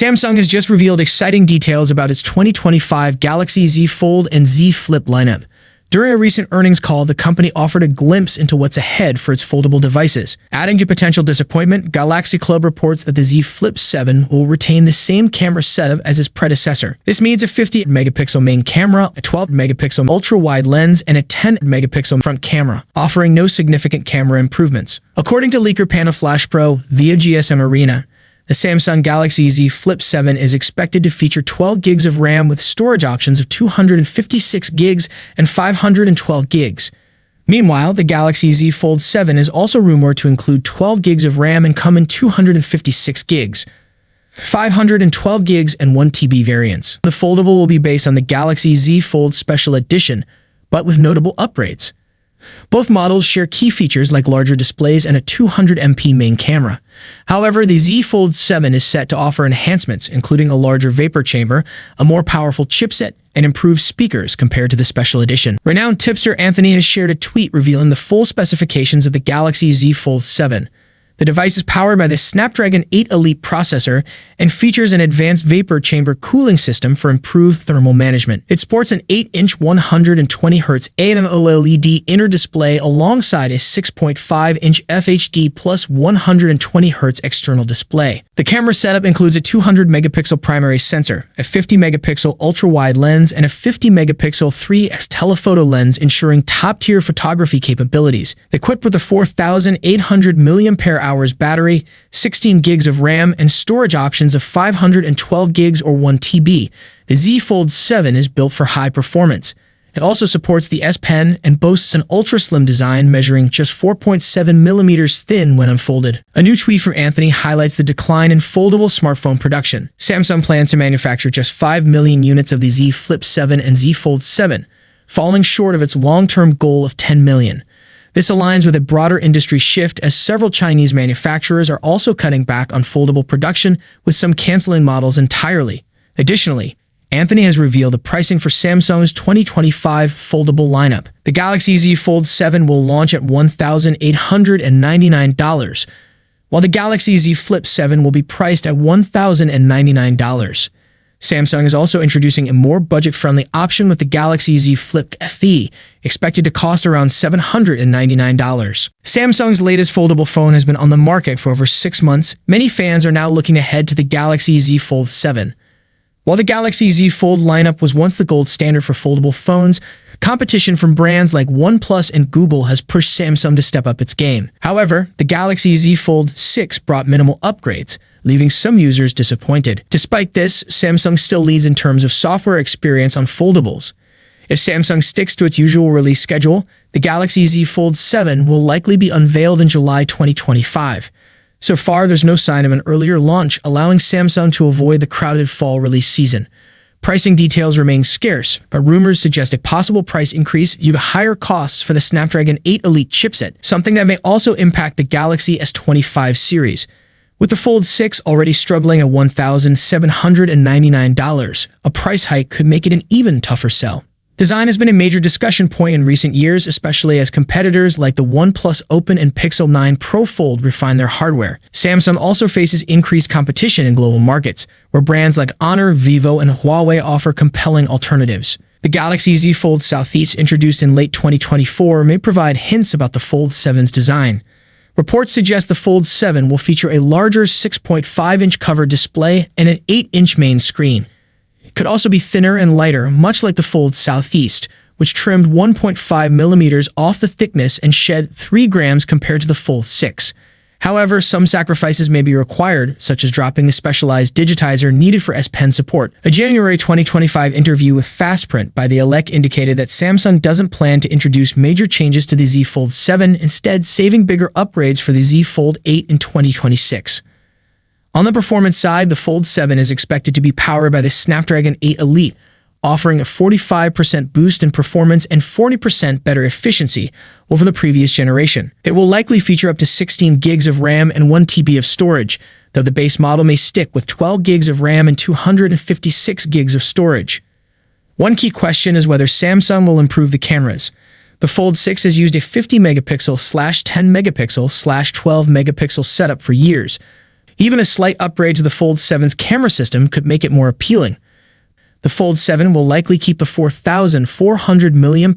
Samsung has just revealed exciting details about its 2025 Galaxy Z Fold and Z Flip lineup. During a recent earnings call, the company offered a glimpse into what's ahead for its foldable devices. Adding to potential disappointment, Galaxy Club reports that the Z Flip 7 will retain the same camera setup as its predecessor. This means a 50-megapixel main camera, a 12-megapixel ultra-wide lens, and a 10-megapixel front camera, offering no significant camera improvements. According to leaker Flash Pro via GSM Arena, the Samsung Galaxy Z Flip 7 is expected to feature 12 gigs of RAM with storage options of 256 gigs and 512 gigs. Meanwhile, the Galaxy Z Fold 7 is also rumored to include 12 gigs of RAM and come in 256 gigs, 512 gigs, and 1 TB variants. The foldable will be based on the Galaxy Z Fold Special Edition, but with notable upgrades. Both models share key features like larger displays and a 200MP main camera. However, the Z Fold 7 is set to offer enhancements, including a larger vapor chamber, a more powerful chipset, and improved speakers compared to the Special Edition. Renowned tipster Anthony has shared a tweet revealing the full specifications of the Galaxy Z Fold 7. The device is powered by the Snapdragon 8 Elite processor and features an advanced vapor chamber cooling system for improved thermal management. It sports an 8-inch 120Hz AMOLED inner display alongside a 6.5-inch FHD plus 120Hz external display. The camera setup includes a 200-megapixel primary sensor, a 50-megapixel ultra-wide lens, and a 50-megapixel 3x telephoto lens, ensuring top-tier photography capabilities. Equipped with a 4,800 mAh battery, 16 gigs of RAM, and storage options of 512 gigs or 1 TB, the Z Fold 7 is built for high performance. It also supports the S Pen and boasts an ultra-slim design measuring just 4.7 millimeters thin when unfolded. A new tweet from Anthony highlights the decline in foldable smartphone production. Samsung plans to manufacture just 5 million units of the Z Flip 7 and Z Fold 7, falling short of its long-term goal of 10 million. This aligns with a broader industry shift as several Chinese manufacturers are also cutting back on foldable production, with some canceling models entirely. Additionally, Anthony has revealed the pricing for Samsung's 2025 foldable lineup. The Galaxy Z Fold 7 will launch at $1,899, while the Galaxy Z Flip 7 will be priced at $1,099. Samsung is also introducing a more budget-friendly option with the Galaxy Z Flip FE, expected to cost around $799. Samsung's latest foldable phone has been on the market for over 6 months. Many fans are now looking ahead to the Galaxy Z Fold 7. While the Galaxy Z Fold lineup was once the gold standard for foldable phones, competition from brands like OnePlus and Google has pushed Samsung to step up its game. However, the Galaxy Z Fold 6 brought minimal upgrades, leaving some users disappointed. Despite this, Samsung still leads in terms of software experience on foldables. If Samsung sticks to its usual release schedule, the Galaxy Z Fold 7 will likely be unveiled in July 2025. So far, there's no sign of an earlier launch, allowing Samsung to avoid the crowded fall release season. Pricing details remain scarce, but rumors suggest a possible price increase due to higher costs for the Snapdragon 8 Elite chipset, something that may also impact the Galaxy S25 series. With the Fold 6 already struggling at $1,799, a price hike could make it an even tougher sell. Design has been a major discussion point in recent years, especially as competitors like the OnePlus Open and Pixel 9 Pro Fold refine their hardware. Samsung also faces increased competition in global markets, where brands like Honor, Vivo, and Huawei offer compelling alternatives. The Galaxy Z Fold Southeast, introduced in late 2024, may provide hints about the Fold 7's design. Reports suggest the Fold 7 will feature a larger 6.5-inch cover display and an 8-inch main screen. It could also be thinner and lighter, much like the Fold Southeast, which trimmed 1.5 millimeters off the thickness and shed 3 grams compared to the Fold 6. However, some sacrifices may be required, such as dropping the specialized digitizer needed for S Pen support. A January 2025 interview with Fastprint by the Elec indicated that Samsung doesn't plan to introduce major changes to the Z Fold 7, instead saving bigger upgrades for the Z Fold 8 in 2026. On the performance side, the Fold 7 is expected to be powered by the Snapdragon 8 Elite, offering a 45% boost in performance and 40% better efficiency over the previous generation. It will likely feature up to 16 gigs of RAM and 1 TB of storage, though the base model may stick with 12 gigs of RAM and 256 gigs of storage. One key question is whether Samsung will improve the cameras. The Fold 6 has used a 50-megapixel/10-megapixel/12-megapixel setup for years. Even a slight upgrade to the Fold 7's camera system could make it more appealing. The Fold 7 will likely keep the 4,400 mAh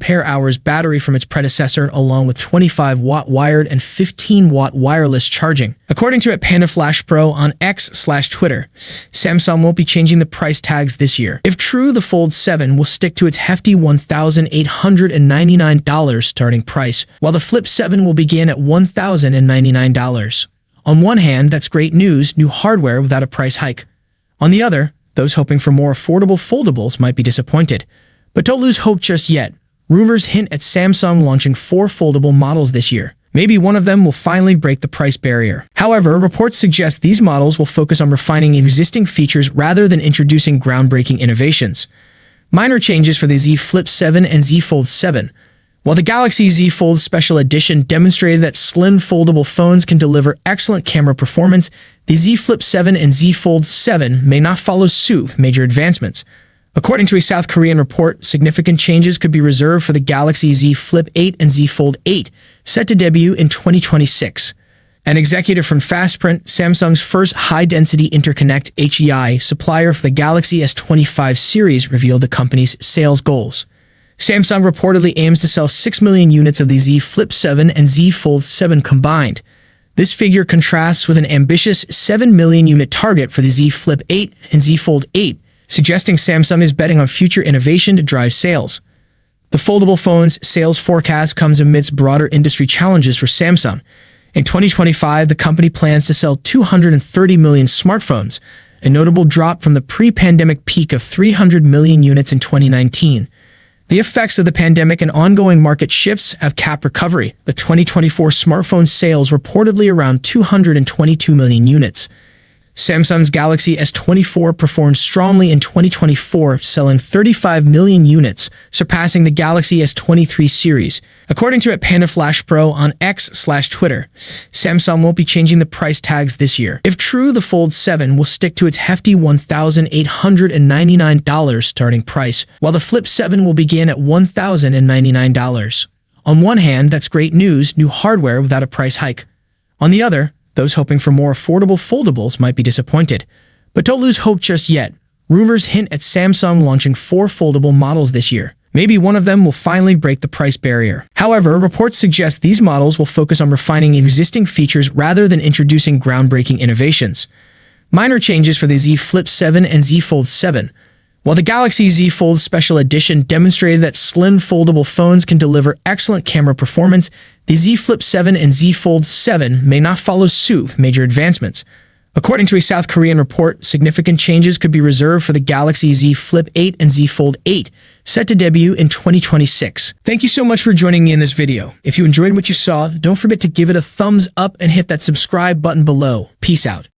battery from its predecessor, along with 25-watt wired and 15-watt wireless charging. According to @PandaFlashPro on X/Twitter, Samsung won't be changing the price tags this year. If true, the Fold 7 will stick to its hefty $1,899 starting price, while the Flip 7 will begin at $1,099. On one hand, that's great news, new hardware without a price hike. On the other, those hoping for more affordable foldables might be disappointed. But don't lose hope just yet. Rumors hint at Samsung launching 4 foldable models this year. Maybe one of them will finally break the price barrier. However, reports suggest these models will focus on refining existing features rather than introducing groundbreaking innovations. Minor changes for the Z Flip 7 and Z Fold 7. While the Galaxy Z Fold Special Edition demonstrated that slim foldable phones can deliver excellent camera performance, the Z Flip 7 and Z Fold 7 may not follow suit with major advancements. According to a South Korean report, significant changes could be reserved for the Galaxy Z Flip 8 and Z Fold 8, set to debut in 2026. An executive from Fastprint, Samsung's first high-density interconnect (HEI) supplier for the Galaxy S25 series, revealed the company's sales goals. Samsung reportedly aims to sell 6 million units of the Z Flip 7 and Z Fold 7 combined. This figure contrasts with an ambitious 7 million unit target for the Z Flip 8 and Z Fold 8, suggesting Samsung is betting on future innovation to drive sales. The foldable phone's sales forecast comes amidst broader industry challenges for Samsung. In 2025, the company plans to sell 230 million smartphones, a notable drop from the pre-pandemic peak of 300 million units in 2019. The effects of the pandemic and ongoing market shifts have capped recovery, with 2024 smartphone sales reportedly around 222 million units. Samsung's Galaxy S24 performed strongly in 2024, selling 35 million units, surpassing the Galaxy S23 series. According to @PandaFlashPro on X/Twitter, Samsung won't be changing the price tags this year. If true, the Fold 7 will stick to its hefty $1,899 starting price, while the Flip 7 will begin at $1,099. On one hand, that's great news, new hardware without a price hike. On the other, those hoping for more affordable foldables might be disappointed. But don't lose hope just yet. Rumors hint at Samsung launching 4 foldable models this year. Maybe one of them will finally break the price barrier. However, reports suggest these models will focus on refining existing features rather than introducing groundbreaking innovations. Minor changes for the Z Flip 7 and Z Fold 7. While the Galaxy Z Fold Special Edition demonstrated that slim foldable phones can deliver excellent camera performance, the Z Flip 7 and Z Fold 7 may not follow suit with major advancements. According to a South Korean report, significant changes could be reserved for the Galaxy Z Flip 8 and Z Fold 8, set to debut in 2026. Thank you so much for joining me in this video. If you enjoyed what you saw, don't forget to give it a thumbs up and hit that subscribe button below. Peace out.